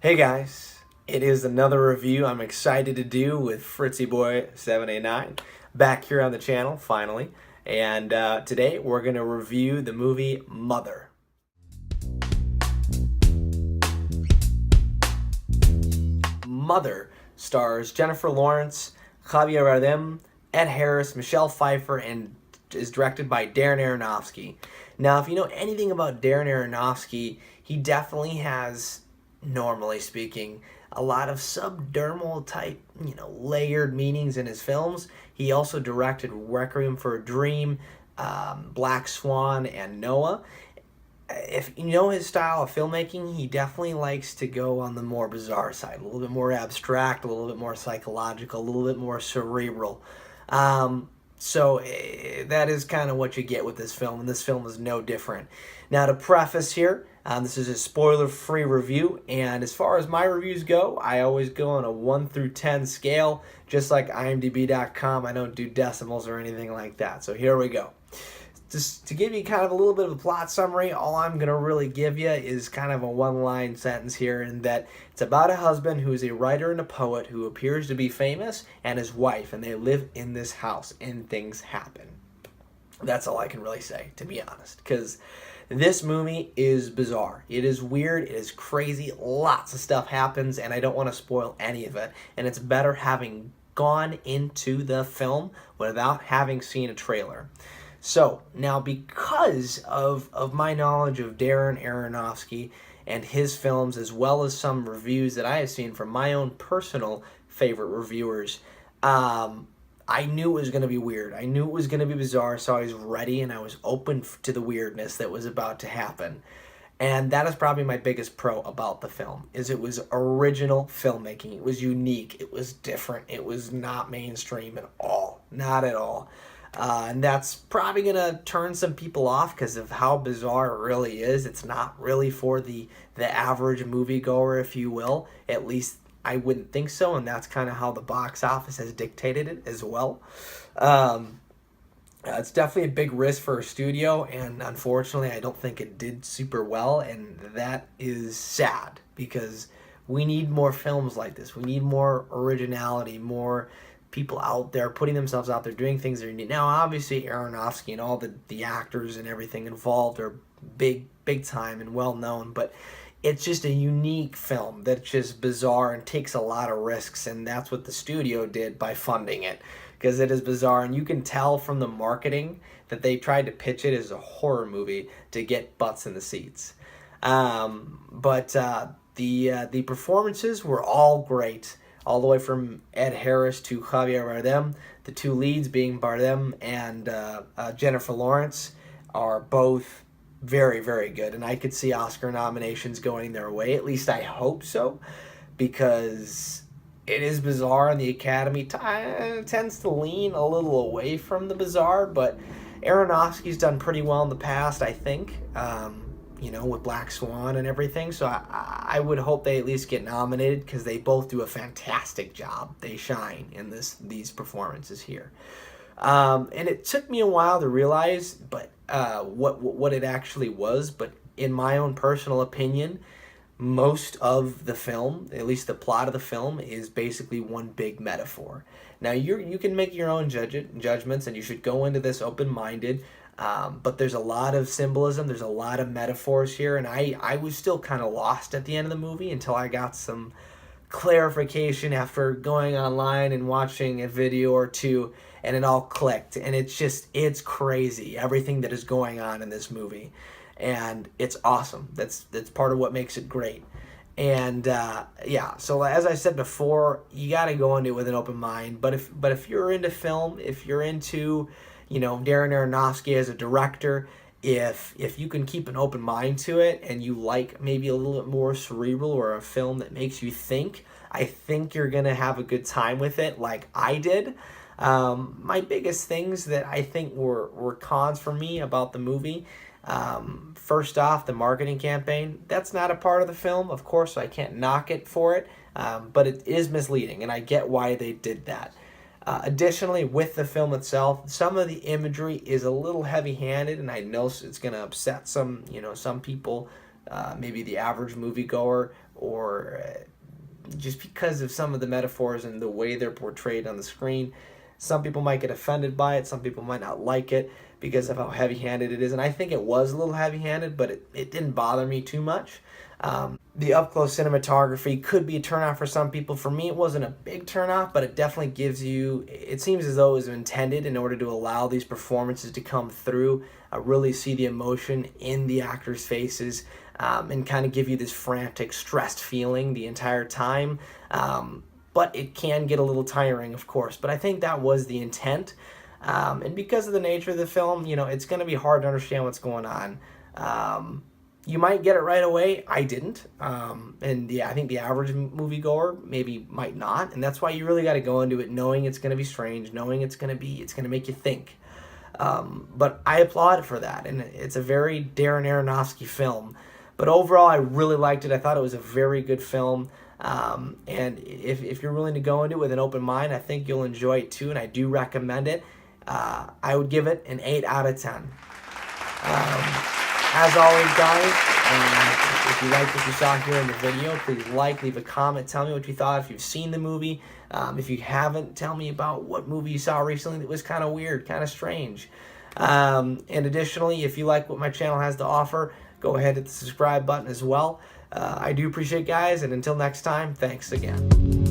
Hey guys, it is another review I'm excited to do with Fritzy Boy 789 back here on the channel finally, and today we're going to review the movie Mother. Mother stars Jennifer Lawrence, Javier Bardem, Ed Harris, Michelle Pfeiffer, and is directed by Darren Aronofsky. Now, if you know anything about Darren Aronofsky, he definitely has, normally speaking, a lot of subdermal type, layered meanings in his films. He also directed Requiem for a Dream, Black Swan, and Noah. If you know his style of filmmaking, he definitely likes to go on the more bizarre side, a little bit more abstract, a little bit more psychological, a little bit more cerebral. That is kind of what you get with this film, and this film is no different. Now, to preface here, this is a spoiler-free review, and as far as my reviews go, I always go on a 1 through 10 scale, just like IMDb.com. I don't do decimals or anything like that, so here we go. Just to give you kind of a little bit of a plot summary, all I'm going to really give you is kind of a one-line sentence here, in that it's about a husband who is a writer and a poet who appears to be famous, and his wife, and they live in this house, and things happen. That's all I can really say, to be honest, because this movie is bizarre. It is weird, it is crazy, lots of stuff happens, and I don't want to spoil any of it, and it's better having gone into the film without having seen a trailer. So, now because of my knowledge of Darren Aronofsky and his films, as well as some reviews that I have seen from my own personal favorite reviewers, I knew it was going to be weird. I knew it was going to be bizarre, so I was ready and I was open to the weirdness that was about to happen. And that is probably my biggest pro about the film, is it was original filmmaking. It was unique. It was different. It was not mainstream at all. Not at all. And that's probably going to turn some people off because of how bizarre it really is. It's not really for the average moviegoer, if you will. At least I wouldn't think so, and that's kind of how the box office has dictated it as well. It's definitely a big risk for a studio, and unfortunately I don't think it did super well, and that is sad because we need more films like this. We need more originality, more people out there putting themselves out there, doing things that are neat. Now, obviously, Aronofsky and all the actors and everything involved are big time and well known, but it's just a unique film that's just bizarre and takes a lot of risks, and that's what the studio did by funding it, because it is bizarre, and you can tell from the marketing that they tried to pitch it as a horror movie to get butts in the seats. The performances were all great, all the way from Ed Harris to Javier Bardem. The two leads, being Bardem and Jennifer Lawrence, are both very, very good. And I could see Oscar nominations going their way. At least I hope so, because it is bizarre, and the Academy tends to lean a little away from the bizarre. But Aronofsky's done pretty well in the past, I think. With Black Swan and everything. So I would hope they at least get nominated, because they both do a fantastic job. They shine in these performances here. And it took me a while to realize what it actually was. But in my own personal opinion, most of the film, at least the plot of the film, is basically one big metaphor. Now, you can make your own judgments, and you should go into this open-minded. But there's a lot of symbolism, there's a lot of metaphors here, and I was still kind of lost at the end of the movie until I got some clarification after going online and watching a video or two, and it all clicked. And it's crazy, everything that is going on in this movie, and it's awesome. That's part of what makes it great. And so as I said before, you got to go into it with an open mind. But if you're into film, if you're into Darren Aronofsky as a director, if you can keep an open mind to it, and you like maybe a little bit more cerebral, or a film that makes you think, I think you're going to have a good time with it, like I did. My biggest things that I think were cons for me about the movie, first off, the marketing campaign. That's not a part of the film, of course, so I can't knock it for it, but it is misleading, and I get why they did that. Additionally, with the film itself, some of the imagery is a little heavy-handed, and I know it's going to upset some people maybe the average moviegoer, or just because of some of the metaphors and the way they're portrayed on the screen. Some people might get offended by it. Some people might not like it because of how heavy-handed it is. And I think it was a little heavy-handed, but it didn't bother me too much. The up-close cinematography could be a turnoff for some people. For me, it wasn't a big turnoff, but it definitely gives you, it seems as though it was intended in order to allow these performances to come through, really see the emotion in the actors' faces, and kind of give you this frantic, stressed feeling the entire time. But it can get a little tiring, of course. But I think that was the intent. And because of the nature of the film, it's going to be hard to understand what's going on. You might get it right away. I didn't. And yeah, I think the average moviegoer maybe might not. And that's why you really got to go into it knowing it's going to be strange, knowing it's going to make you think. But I applaud it for that. And it's a very Darren Aronofsky film. But overall, I really liked it. I thought it was a very good film. And if you're willing to go into it with an open mind, I think you'll enjoy it too. And I do recommend it. I would give it an 8 out of 10. As always, guys, if you like what you saw here in the video, please leave a comment, tell me what you thought, if you've seen the movie. If you haven't, tell me about what movie you saw recently that was kind of weird, kind of strange. And additionally, if you like what my channel has to offer, go ahead and hit the subscribe button as well. I do appreciate it, guys, and until next time, thanks again.